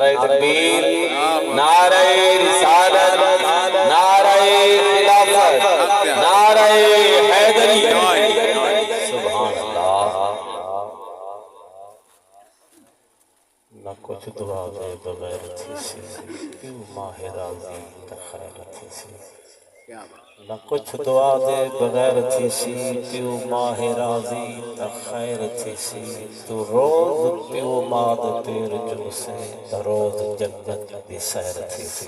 तकबीर, नारे रिसालत, नारे खिलाफत, नारे हैदरी। सुभान अल्लाह। न कुछ दुआ दे बगैर थी से, क्यों माहे राज़ी तखैर थी से। न कुछ दुआ दे बगैर थी सी, क्यों माहे राज़ी तखैर थी सी। तू रोज़ पियो माद पेर जुम से, रोज़ जन्नत दी सैर थी सी।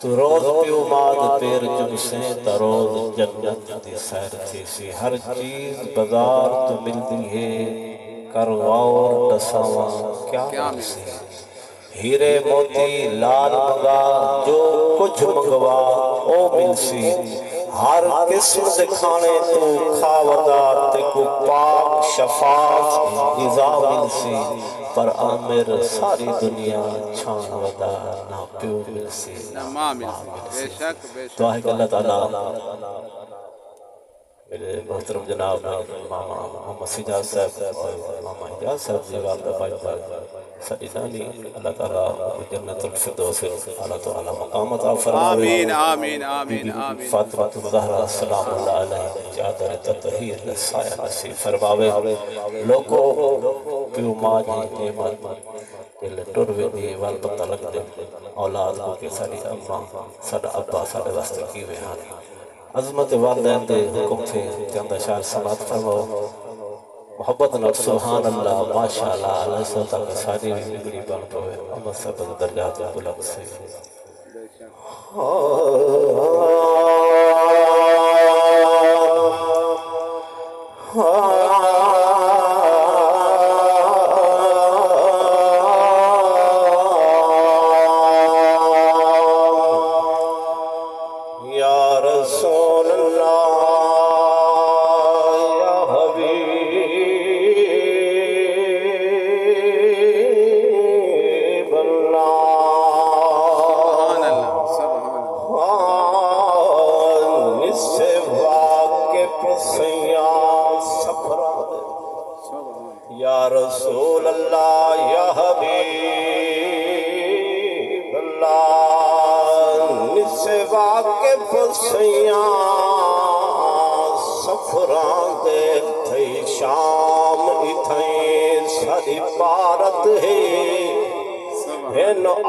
तू रोज़ पियो माद पेर जुम से, रोज़ जन्नत दी सैर थी सी। हर चीज़ बाजार तो मिलती है, करवाओ दसावा क्या मिलसी। हीरे मोती लाल मंगा, जो कुछ मंगवा ओ मिलसी। हर किस्म दे खाने तो खावदा, ते को पाक शफाफ ग़िज़ा मिलसी। पर आमिर सारी दुनिया छान वदा, ना प्यो मिलसी ना मां मिलसी। दुआ है कि अल्लाह ताला मेरे मोहतरम जनाब मामा मोहम्मद सिजाद साहब और मामा हिजाज साहब जी वालदा भाई सारी नानी अल्लाह ताला जन्नतुल फिरदौस आला तो आला मकाम अता फरमावे। आमीन आमीन आमीन आमीन। फातिमा ज़हरा सलामुल्लाह अलैहा चादर ततहीर साया नसीब फरमावे। लोको पियो मां जी नेमत दिल टुर वेंदी वल पता लग दे औलाद को के साडी अम्मा साडा अब्बा साडे वास्ते कीवे हाल। अज़मत वालिदैन दे हुक्म थे चंद अशार समात फरमाओ। मोहब्बत नाल सुभान अल्लाह माशाअल्लाह अल्लाह सो तक साडी भी बिगड़ी बन पवे। अमर सब दर्जात बुलंद से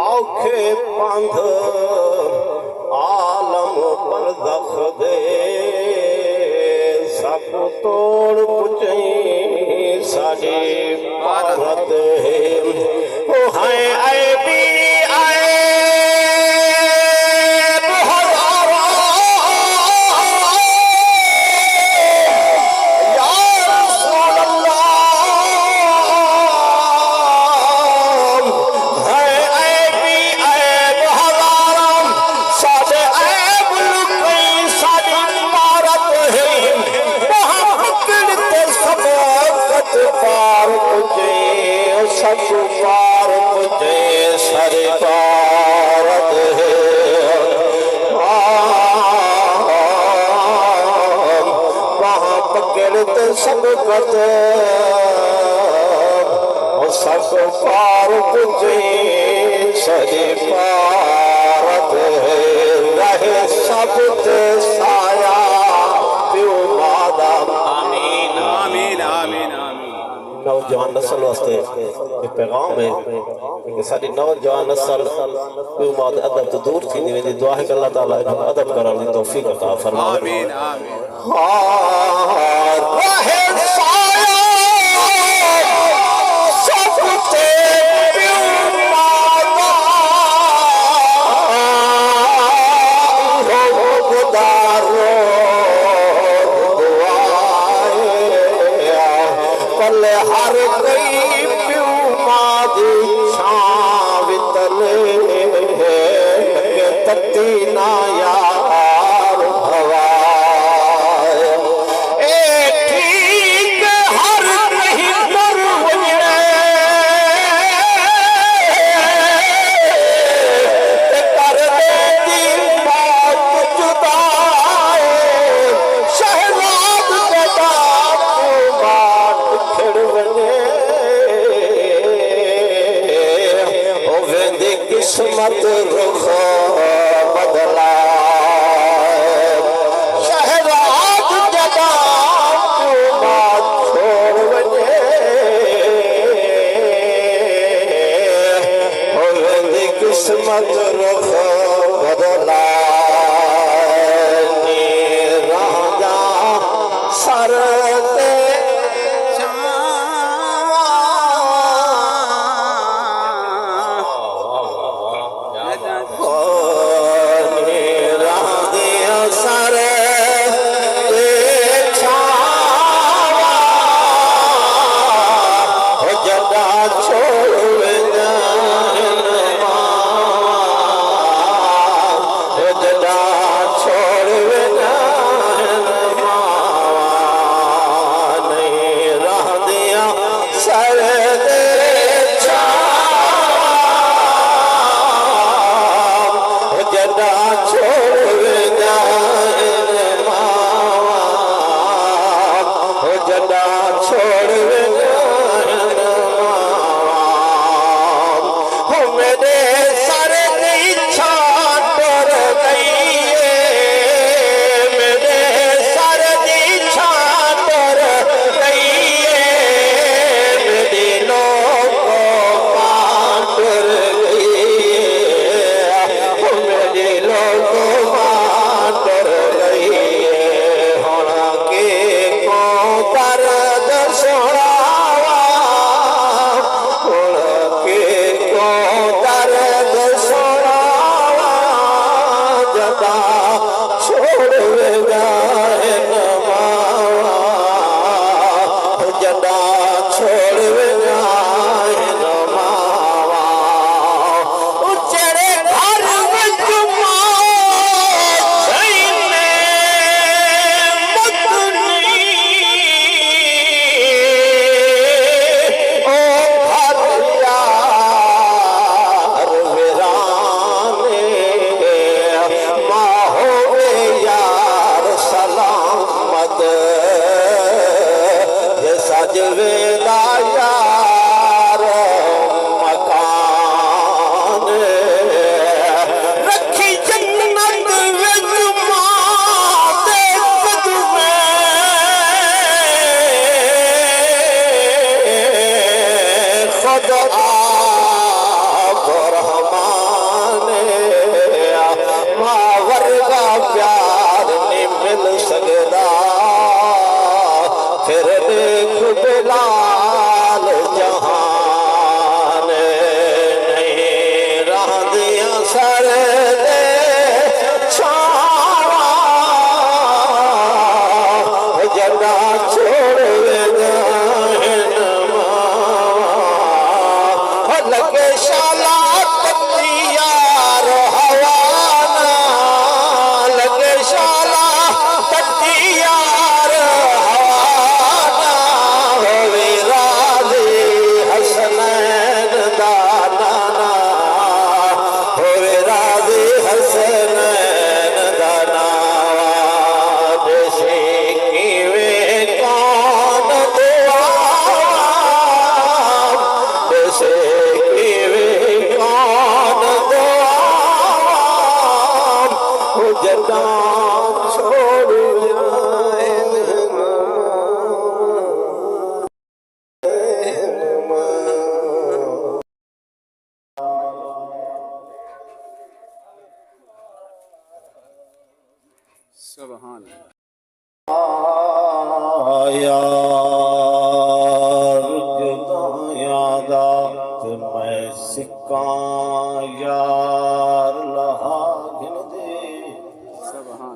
औखे पंध आलम बरदख दे सब तोड़ पुचई साडी भारत है। ओ हाय आए भी आए नौजवान नस्ल वास्ते एक पैगाम है कि साडी नौजवान नस्ल कोई माद अदब तो दूर थी नहीं वेंदी। दुआ है कि अल्लाह ताला इन्हें अदब करने की तौफीक अता फरमाए। आमीन आमीन। किस्मत रुख बदला शहराद जदा बात छोड़ वजे होवेंदी किस्मत रुख बदला राजा सर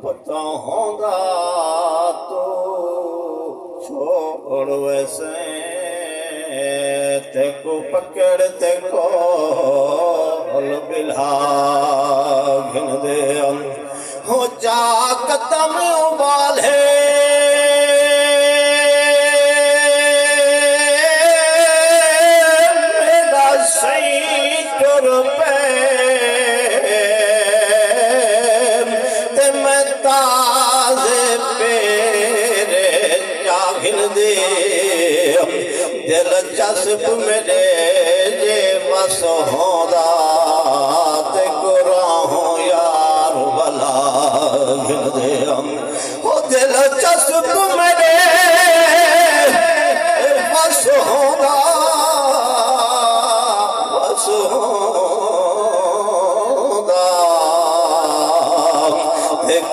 पता होंदा तो छोड़ वैसे ते को पकड़ ते को बिल्हा घिन दे हो जा कदम उबाले मेरा सही तुर पे ते मैं ताज़े पेरे जागिन दे दिलचस्प मेरे जे बस होंदा ते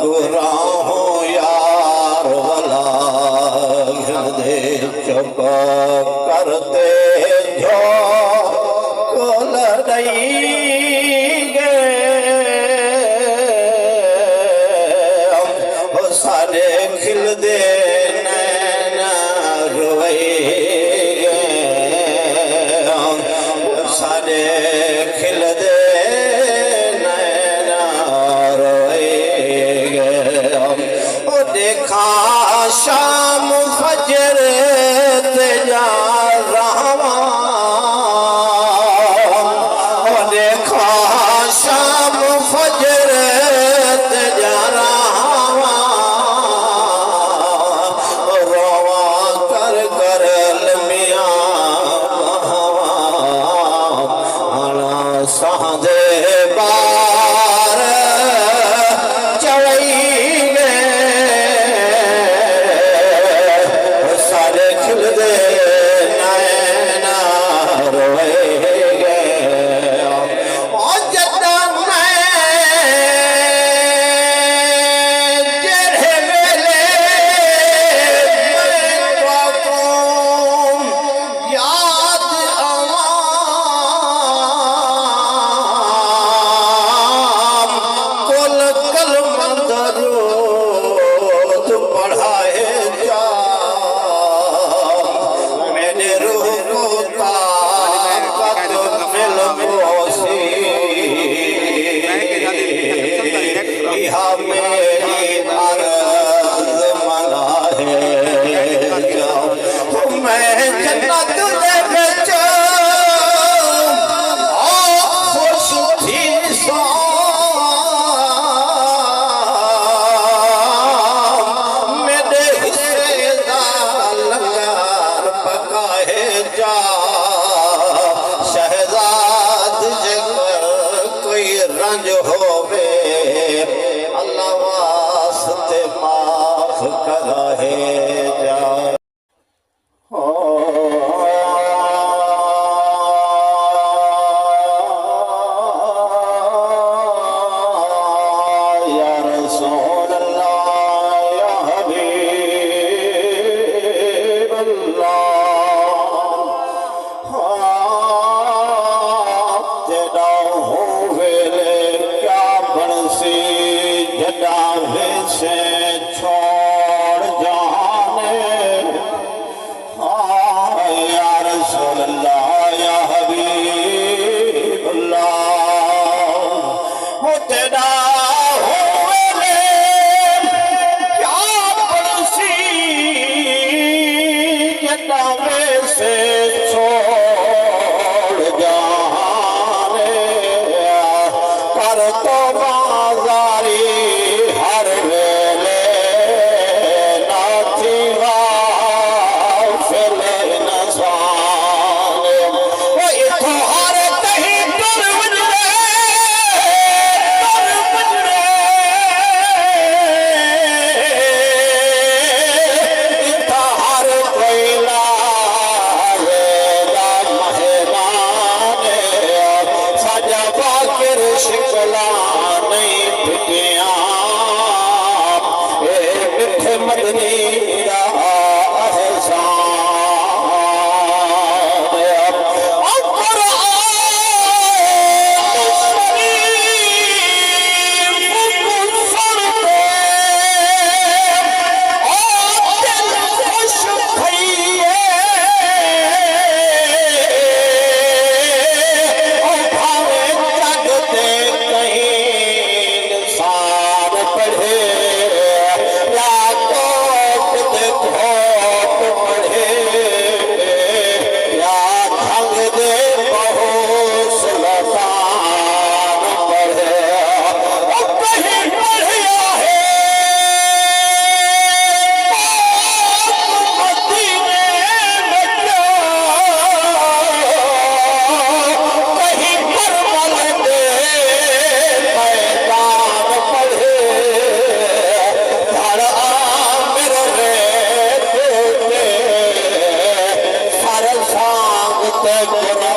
गुराहों यार वाला दे चुप करते जो कोल गे सारे खिल दे नैना रोए सारे खिल दे देखा शाम फजर तेजा रहवा देखा शाम फजर तेजा रहवा रोवा कर कर लमिया हला सादे बार चढ़ई शहजाद कोई रंज होवे अल्लाह वास्ते माफ करे जा या रसूल अल्लाह या हबीब अल्लाह से छोड़ जाने या रसूल अल्लाह या हबीब अल्लाह तेरा होवे क्या बरसी जटावे से छोड़ जाने कर तो बाजारी Thank you.